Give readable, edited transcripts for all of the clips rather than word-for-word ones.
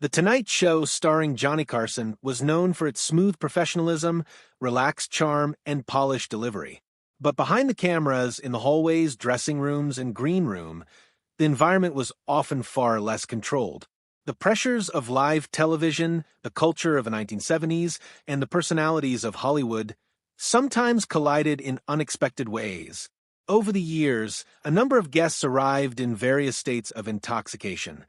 The Tonight Show starring Johnny Carson was known for its smooth professionalism, relaxed charm, and polished delivery. But behind the cameras, in the hallways, dressing rooms, and green room, the environment was often far less controlled. The pressures of live television, the culture of the 1970s, and the personalities of Hollywood sometimes collided in unexpected ways. Over the years, a number of guests arrived in various states of intoxication.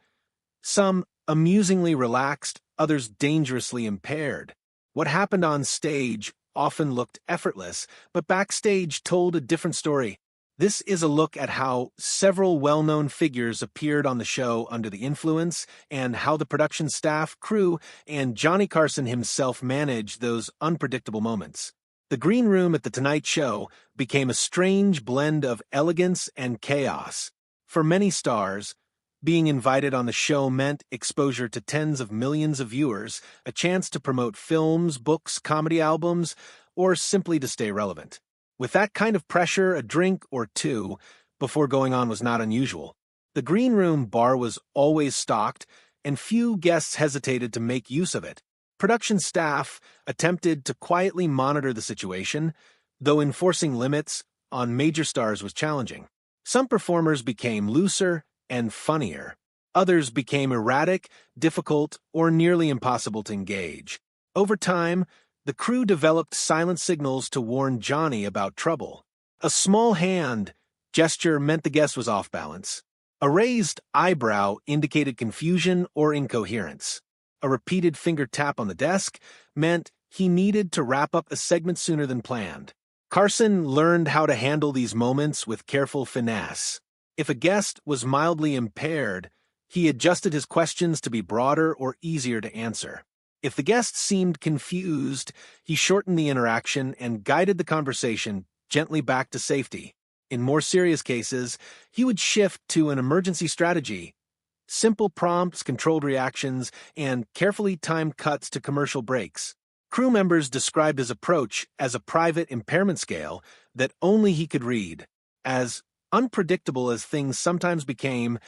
Some amusingly relaxed, others dangerously impaired. What happened on stage often looked effortless, but backstage told a different story. This is a look at how several well-known figures appeared on the show under the influence and how the production staff, crew, and Johnny Carson himself managed those unpredictable moments. The green room at The Tonight Show became a strange blend of elegance and chaos. For many stars, being invited on the show meant exposure to tens of millions of viewers, a chance to promote films, books, comedy albums, or simply to stay relevant. With that kind of pressure, a drink or two before going on was not unusual. The green room bar was always stocked, and few guests hesitated to make use of it. Production staff attempted to quietly monitor the situation, though enforcing limits on major stars was challenging. Some performers became looser and funnier. Others became erratic, difficult, or nearly impossible to engage. Over time, the crew developed silent signals to warn Johnny about trouble. A small hand gesture meant the guest was off balance. A raised eyebrow indicated confusion or incoherence. A repeated finger tap on the desk meant he needed to wrap up a segment sooner than planned. Carson learned how to handle these moments with careful finesse. If a guest was mildly impaired, he adjusted his questions to be broader or easier to answer. If the guest seemed confused, he shortened the interaction and guided the conversation gently back to safety. In more serious cases, he would shift to an emergency strategy. Simple prompts, controlled reactions, and carefully timed cuts to commercial breaks. Crew members described his approach as a private impairment scale that only he could read. As unpredictable as things sometimes became,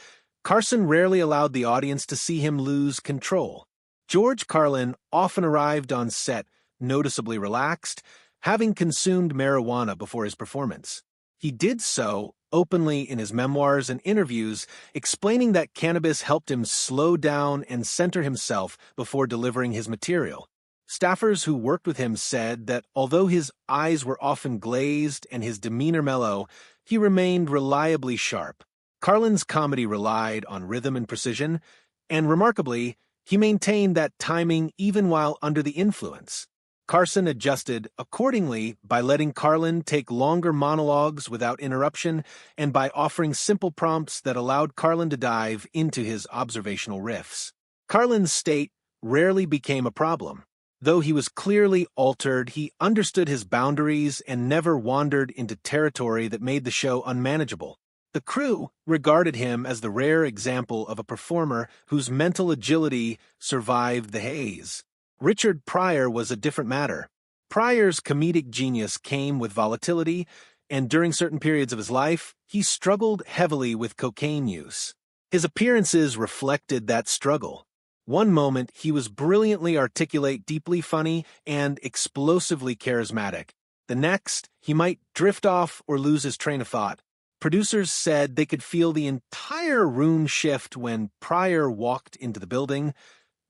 Carson rarely allowed the audience to see him lose control. George Carlin often arrived on set noticeably relaxed, having consumed marijuana before his performance. He did so openly in his memoirs and interviews, explaining that cannabis helped him slow down and center himself before delivering his material. Staffers who worked with him said that although his eyes were often glazed and his demeanor mellow, he remained reliably sharp. Carlin's comedy relied on rhythm and precision, and remarkably, he maintained that timing even while under the influence. Carson adjusted accordingly by letting Carlin take longer monologues without interruption and by offering simple prompts that allowed Carlin to dive into his observational riffs. Carlin's state rarely became a problem. Though he was clearly altered, he understood his boundaries and never wandered into territory that made the show unmanageable. The crew regarded him as the rare example of a performer whose mental agility survived the haze. Richard Pryor was a different matter. Pryor's comedic genius came with volatility, and during certain periods of his life, he struggled heavily with cocaine use. His appearances reflected that struggle. One moment, he was brilliantly articulate, deeply funny, and explosively charismatic. The next, he might drift off or lose his train of thought. Producers said they could feel the entire room shift when Pryor walked into the building.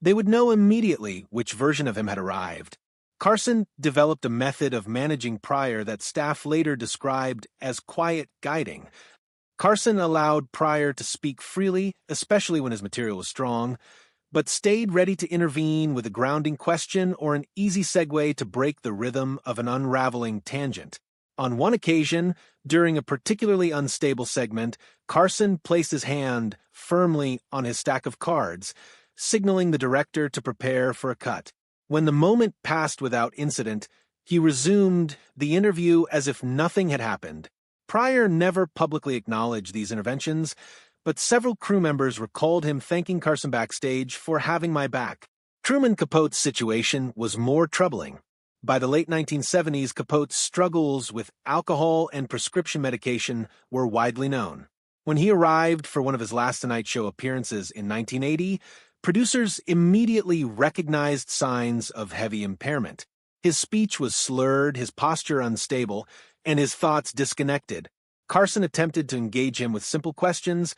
They would know immediately which version of him had arrived. Carson developed a method of managing Pryor that staff later described as quiet guiding. Carson allowed Pryor to speak freely, especially when his material was strong, but stayed ready to intervene with a grounding question or an easy segue to break the rhythm of an unraveling tangent. On one occasion, during a particularly unstable segment, Carson placed his hand firmly on his stack of cards, signaling the director to prepare for a cut. When the moment passed without incident, he resumed the interview as if nothing had happened. Pryor never publicly acknowledged these interventions, but several crew members recalled him thanking Carson backstage for having my back. Truman Capote's situation was more troubling. By the late 1970s, Capote's struggles with alcohol and prescription medication were widely known. When he arrived for one of his last Tonight Show appearances in 1980, producers immediately recognized signs of heavy impairment. His speech was slurred, his posture unstable, and his thoughts disconnected. Carson attempted to engage him with simple questions,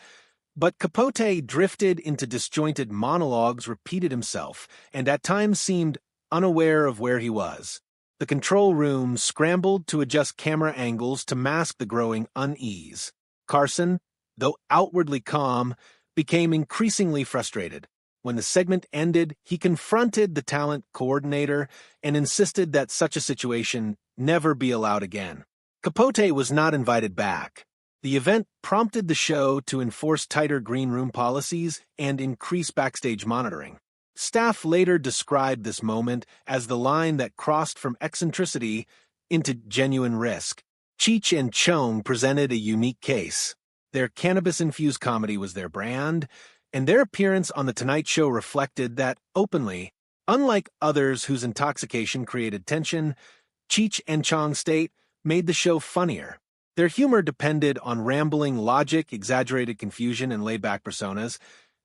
but Capote drifted into disjointed monologues, repeated himself, and at times seemed unaware of where he was. The control room scrambled to adjust camera angles to mask the growing unease. Carson, though outwardly calm, became increasingly frustrated. When the segment ended, he confronted the talent coordinator and insisted that such a situation never be allowed again. Capote was not invited back. The event prompted the show to enforce tighter green room policies and increase backstage monitoring. Staff later described this moment as the line that crossed from eccentricity into genuine risk. Cheech and Chong presented a unique case. Their cannabis-infused comedy was their brand, and their appearance on The Tonight Show reflected that openly. Unlike others whose intoxication created tension, Cheech and Chong's state made the show funnier. Their humor depended on rambling logic, exaggerated confusion, and laid-back personas,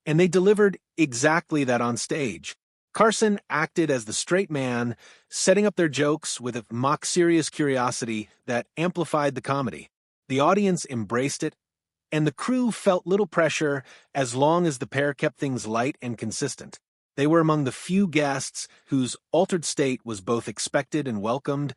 and they delivered exactly that on stage. Carson acted as the straight man, setting up their jokes with a mock-serious curiosity that amplified the comedy. The audience embraced it, and the crew felt little pressure as long as the pair kept things light and consistent. They were among the few guests whose altered state was both expected and welcomed,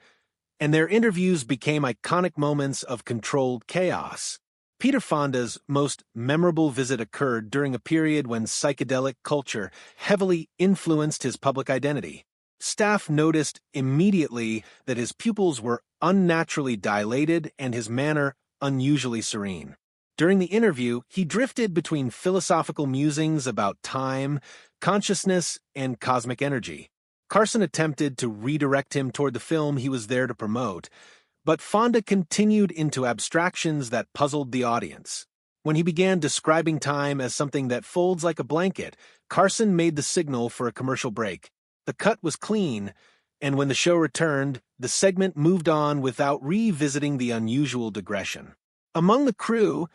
and their interviews became iconic moments of controlled chaos. Peter Fonda's most memorable visit occurred during a period when psychedelic culture heavily influenced his public identity. Staff noticed immediately that his pupils were unnaturally dilated and his manner unusually serene. During the interview, he drifted between philosophical musings about time, consciousness, and cosmic energy. Carson attempted to redirect him toward the film he was there to promote, but Fonda continued into abstractions that puzzled the audience. When he began describing time as something that folds like a blanket, Carson made the signal for a commercial break. The cut was clean, and when the show returned, the segment moved on without revisiting the unusual digression. Among the crew,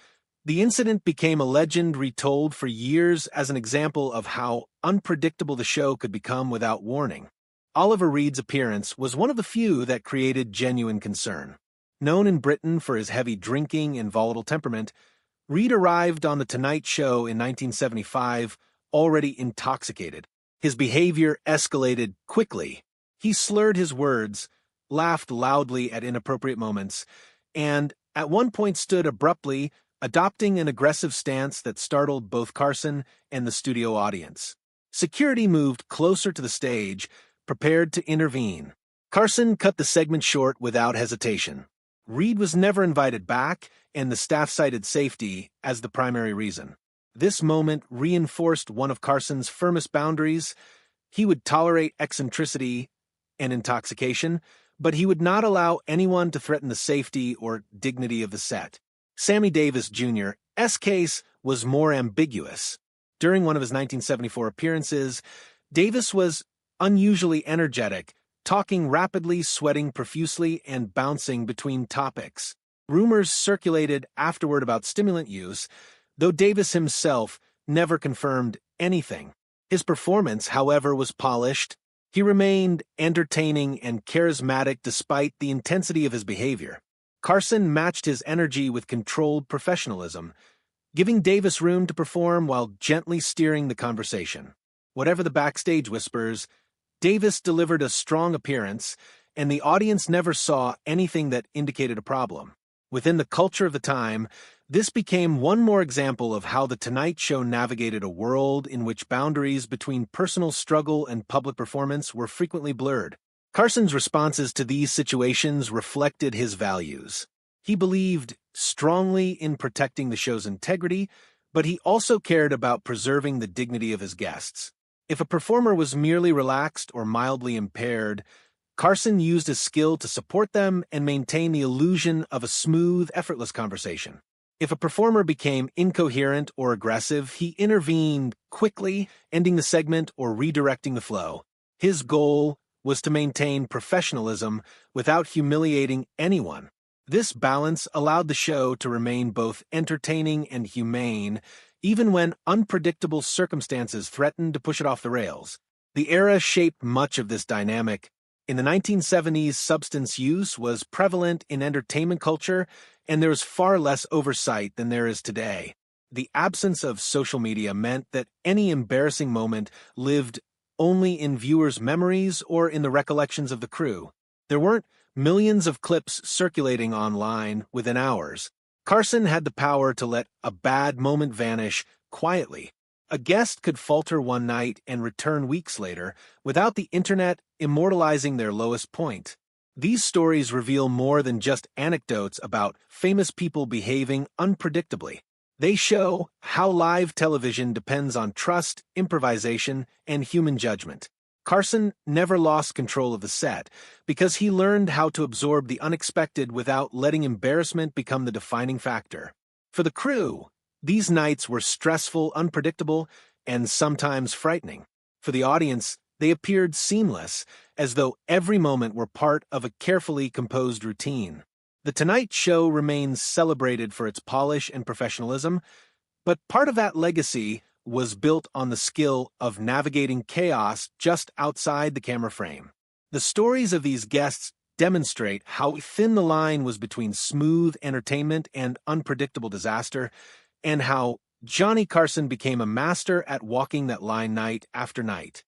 the incident became a legend retold for years as an example of how unpredictable the show could become without warning. Oliver Reed's appearance was one of the few that created genuine concern. Known in Britain for his heavy drinking and volatile temperament, Reed arrived on The Tonight Show in 1975 already intoxicated. His behavior escalated quickly. He slurred his words, laughed loudly at inappropriate moments, and at one point stood abruptly, adopting an aggressive stance that startled both Carson and the studio audience. Security moved closer to the stage, prepared to intervene. Carson cut the segment short without hesitation. Reed was never invited back, and the staff cited safety as the primary reason. This moment reinforced one of Carson's firmest boundaries. He would tolerate eccentricity and intoxication, but he would not allow anyone to threaten the safety or dignity of the set. Sammy Davis Jr.'s case was more ambiguous. During one of his 1974 appearances, Davis was unusually energetic, talking rapidly, sweating profusely, and bouncing between topics. Rumors circulated afterward about stimulant use, though Davis himself never confirmed anything. His performance, however, was polished. He remained entertaining and charismatic despite the intensity of his behavior. Carson matched his energy with controlled professionalism, giving Davis room to perform while gently steering the conversation. Whatever the backstage whispers, Davis delivered a strong appearance, and the audience never saw anything that indicated a problem. Within the culture of the time, this became one more example of how The Tonight Show navigated a world in which boundaries between personal struggle and public performance were frequently blurred. Carson's responses to these situations reflected his values. He believed strongly in protecting the show's integrity, but he also cared about preserving the dignity of his guests. If a performer was merely relaxed or mildly impaired, Carson used his skill to support them and maintain the illusion of a smooth, effortless conversation. If a performer became incoherent or aggressive, he intervened quickly, ending the segment or redirecting the flow. His goal was to maintain professionalism without humiliating anyone. This balance allowed the show to remain both entertaining and humane, even when unpredictable circumstances threatened to push it off the rails. The era shaped much of this dynamic. In the 1970s, substance use was prevalent in entertainment culture, and there was far less oversight than there is today. The absence of social media meant that any embarrassing moment lived only in viewers' memories or in the recollections of the crew. There weren't millions of clips circulating online within hours. Carson had the power to let a bad moment vanish quietly. A guest could falter one night and return weeks later without the internet immortalizing their lowest point. These stories reveal more than just anecdotes about famous people behaving unpredictably. They show how live television depends on trust, improvisation, and human judgment. Carson never lost control of the set because he learned how to absorb the unexpected without letting embarrassment become the defining factor. For the crew, these nights were stressful, unpredictable, and sometimes frightening. For the audience, they appeared seamless, as though every moment were part of a carefully composed routine. The Tonight Show remains celebrated for its polish and professionalism, but part of that legacy was built on the skill of navigating chaos just outside the camera frame. The stories of these guests demonstrate how thin the line was between smooth entertainment and unpredictable disaster, and how Johnny Carson became a master at walking that line night after night.